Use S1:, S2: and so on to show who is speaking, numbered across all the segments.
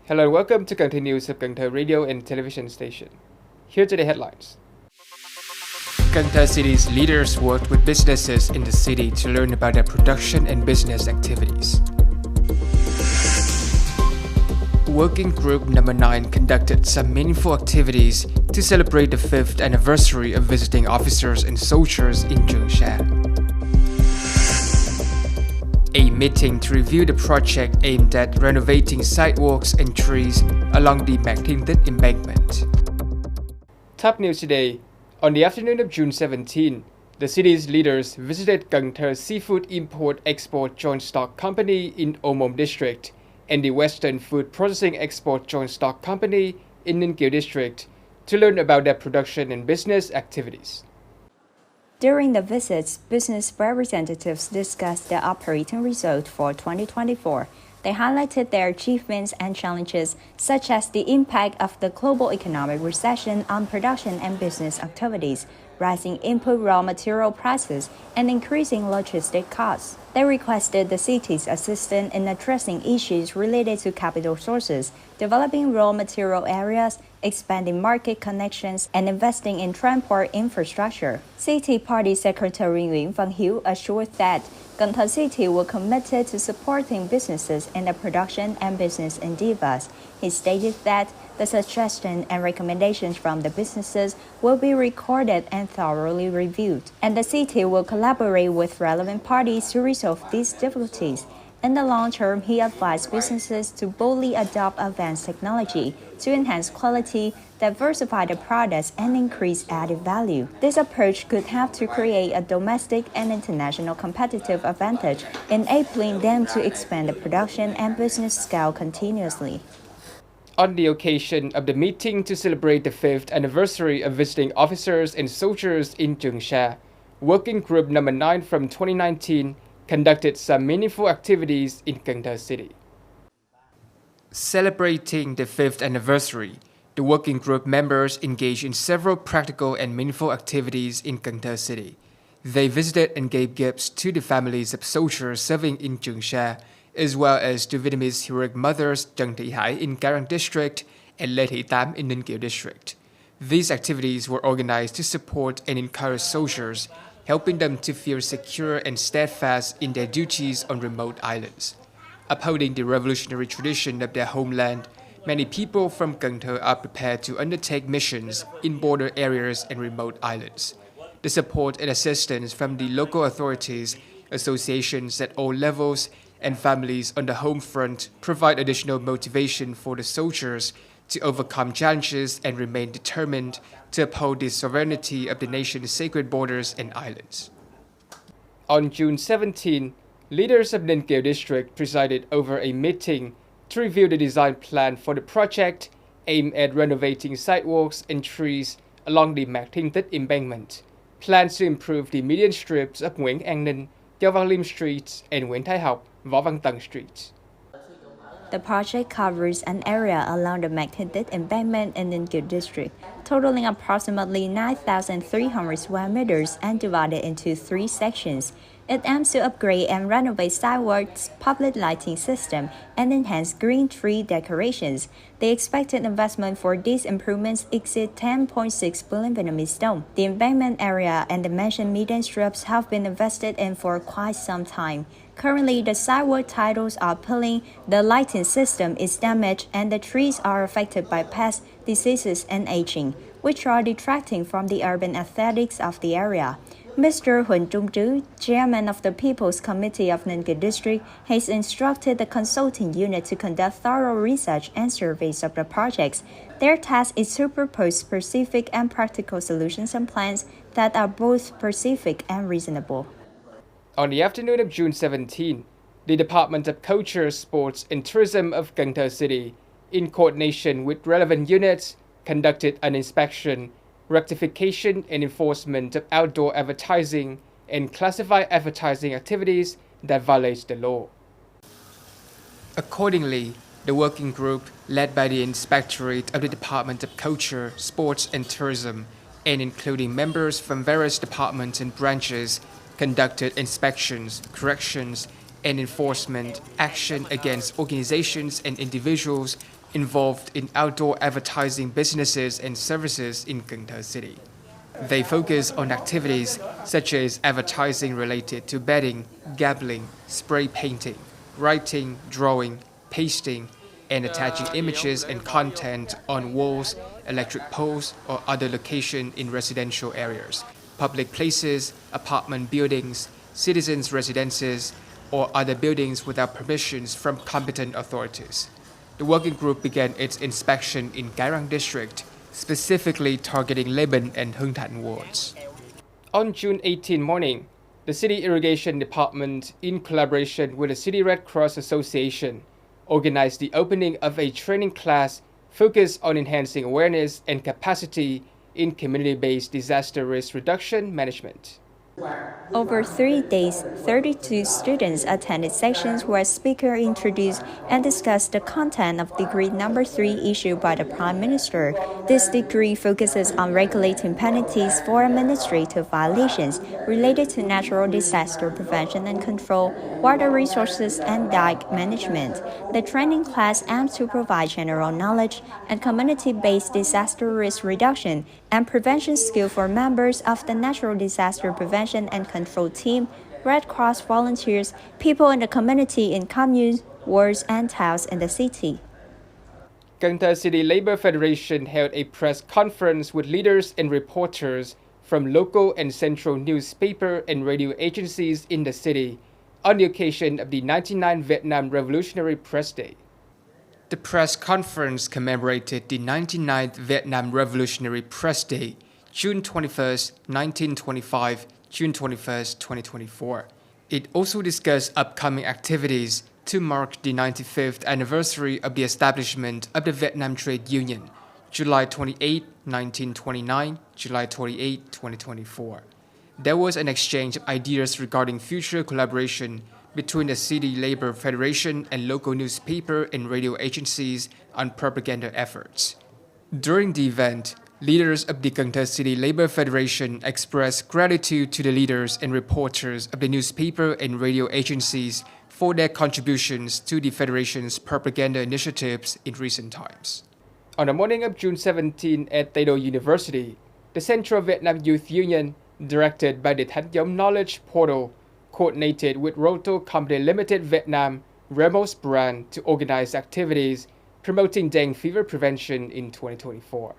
S1: Hello and welcome to Cần Thơ News of Cần Thơ Radio and Television Station. Here are the headlines. Cần Thơ City's leaders worked with businesses in the city to learn about their production and business activities. Working Group Number 9 conducted some meaningful activities to celebrate the 5th anniversary of visiting officers and soldiers in Trường Sa. A meeting to review the project aimed at renovating sidewalks and trees along the Mạc Thiên Tích embankment. Top news today. On the afternoon of June 17, the city's leaders visited Cần Thơ Seafood Import-Export Joint Stock Company in Ô District and the Western Food Processing Export Joint Stock Company in Ninh District to learn about their production and business activities.
S2: During the visits, business representatives discussed the operating result for 2024. They highlighted their achievements and challenges, such as the impact of the global economic recession on production and business activities, rising input raw material prices, and increasing logistic costs. They requested the city's assistance in addressing issues related to capital sources, developing raw material areas, expanding market connections, and investing in transport infrastructure. City Party Secretary Nguyễn Văn Hiếu assured that Cần Thơ City will committed to supporting businesses in their production and business endeavors. He stated that the suggestions and recommendations from the businesses will be recorded and thoroughly reviewed, and the city will collaborate with relevant parties to resolve these difficulties. In the long term, he advised businesses to boldly adopt advanced technology to enhance quality, diversify the products, and increase added value. This approach could help to create a domestic and international competitive advantage, enabling them to expand the production and business scale continuously.
S1: On the occasion of the meeting to celebrate the 5th anniversary of visiting officers and soldiers in Trường Sa, Working Group Number 9 from 2019 conducted some meaningful activities in Cần Thơ City. Celebrating the 5th anniversary, the working group members engaged in several practical and meaningful activities in Cần Thơ City. They visited and gave gifts to the families of soldiers serving in Trường Sa, as well as to Vietnamese heroic mothers Trần Thị Hải in Garang District and Lê Thị Tám in Ninh District. These activities were organized to support and encourage soldiers, helping them to feel secure and steadfast in their duties on remote islands. Upholding the revolutionary tradition of their homeland, many people from Cần Thơ are prepared to undertake missions in border areas and remote islands. The support and assistance from the local authorities, associations at all levels, and families on the home front provide additional motivation for the soldiers to overcome challenges and remain determined to uphold the sovereignty of the nation's sacred borders and islands. On June 17, leaders of Ninh District presided over a meeting to review the design plan for the project aimed at renovating sidewalks and trees along the Mạc Thiên Tích embankment. Plans to improve the median strips of Nguyễn An Ninh, Châu Văn Liêm Streets, and Nguyễn Thái Học, Võ Văn Tần Streets.
S2: The project covers an area along the Mạc Thiên Tích embankment in Ninh District, totaling approximately 9,300 square meters and divided into 3 sections. It aims to upgrade and renovate sidewalks, public lighting system, and enhance green tree decorations. The expected investment for these improvements exceed 10.6 billion Vietnamese dong. The embankment area and the mentioned median strips have been invested in for quite some time. Currently, the sidewalk titles are peeling, the lighting system is damaged, and the trees are affected by pests, diseases, and aging, which are detracting from the urban aesthetics of the area. Mr. Huỳnh Trung Trứ, chairman of the People's Committee of Ninh District, has instructed the consulting unit to conduct thorough research and surveys of the projects. Their task is to propose specific and practical solutions and plans that are both specific and reasonable.
S1: On the afternoon of June 17, the Department of Culture, Sports and Tourism of Cần Thơ City, in coordination with relevant units, conducted an inspection, rectification and enforcement of outdoor advertising and classified advertising activities that violate the law. Accordingly, the working group, led by the Inspectorate of the Department of Culture, Sports and Tourism, and including members from various departments and branches, conducted inspections, corrections, and enforcement action against organizations and individuals involved in outdoor advertising businesses and services in Cần Thơ City. They focus on activities such as advertising related to betting, gambling, spray painting, writing, drawing, pasting, and attaching images and content on walls, electric poles, or other locations in residential areas, public places, apartment buildings, citizens' residences, or other buildings without permissions from competent authorities. The working group began its inspection in Cái Răng district, specifically targeting Lê Bình and Hưng Thạnh wards. On June 18 morning, the City Irrigation Department, in collaboration with the City Red Cross Association, organized the opening of a training class focused on enhancing awareness and capacity in community-based disaster risk reduction management.
S2: Over 3 days, 32 students attended sections where speakers introduced and discussed the content of Degree Number 3 issued by the Prime Minister. This degree focuses on regulating penalties for administrative violations related to natural disaster prevention and control, water resources, and dike management. The training class aims to provide general knowledge and community-based disaster risk reduction and prevention skills for members of the Natural Disaster Prevention and Control Team, Red Cross volunteers, people in the community in communes, wards, and towns in the city.
S1: Cần Thơ City Labour Federation held a press conference with leaders and reporters from local and central newspaper and radio agencies in the city on the occasion of the 99th Vietnam Revolutionary Press Day. The press conference commemorated the 99th Vietnam Revolutionary Press Day, June 21st, 1925, June 21st, 2024. It also discussed upcoming activities to mark the 95th anniversary of the establishment of the Vietnam Trade Union, July 28, 1929, July 28, 2024. There was an exchange of ideas regarding future collaboration between the City Labour Federation and local newspaper and radio agencies on propaganda efforts. During the event, leaders of the Cần Thơ City Labour Federation expressed gratitude to the leaders and reporters of the newspaper and radio agencies for their contributions to the Federation's propaganda initiatives in recent times. On the morning of June 17 at Tây Đô University, the Central Vietnam Youth Union, directed by the Thánh Giống Knowledge Portal, coordinated with Roto Company Limited Vietnam, Ramos brand, to organize activities promoting dengue fever prevention in 2024.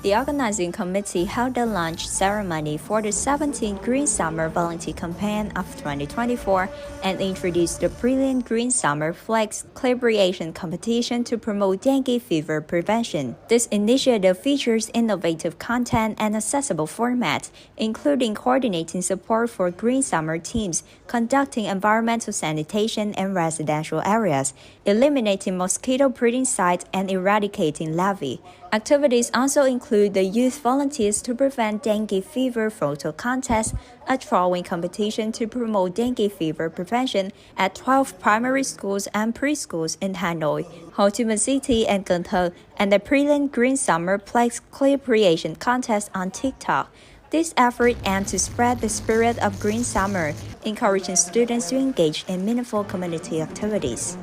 S2: The organizing committee held the launch ceremony for the 17th Green Summer Volunteer Campaign of 2024 and introduced the Brilliant Green Summer Flags Calibration Competition to promote dengue fever prevention. This initiative features innovative content and accessible formats, including coordinating support for Green Summer teams, conducting environmental sanitation in residential areas, eliminating mosquito breeding sites, and eradicating larvae. Activities also include the youth volunteers to prevent dengue fever photo contest, a drawing competition to promote dengue fever prevention at 12 primary schools and preschools in Hanoi, Ho Chi Minh City, and Cần Thơ, and the Brilliant Green Summer Flags Calibration Contest on TikTok. This effort aims to spread the spirit of Green Summer, encouraging students to engage in meaningful community activities.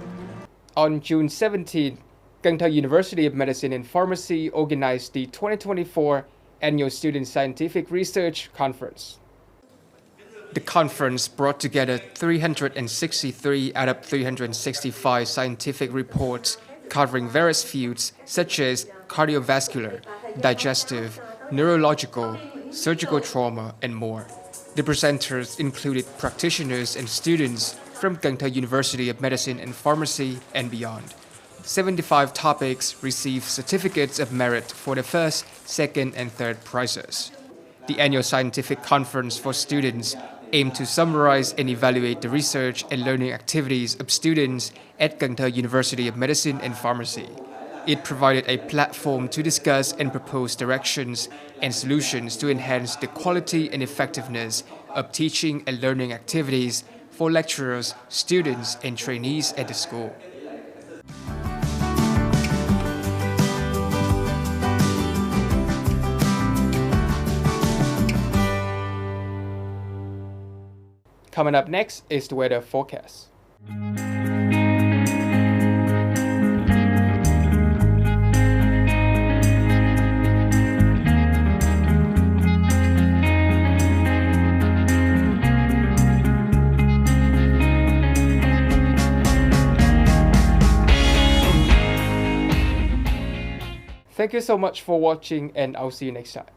S1: On June 17, Cần Thơ University of Medicine and Pharmacy organized the 2024 Annual Student Scientific Research Conference. The conference brought together 363 out of 365 scientific reports covering various fields such as cardiovascular, digestive, neurological, surgical trauma, and more. The presenters included practitioners and students from Cần Thơ University of Medicine and Pharmacy and beyond. 75 topics received certificates of merit for the first, second, and third prizes. The annual scientific conference for students aimed to summarize and evaluate the research and learning activities of students at Cần Thơ University of Medicine and Pharmacy. It provided a platform to discuss and propose directions and solutions to enhance the quality and effectiveness of teaching and learning activities for lecturers, students, and trainees at the school. Coming up next is the weather forecast. Thank you so much for watching, and I'll see you next time.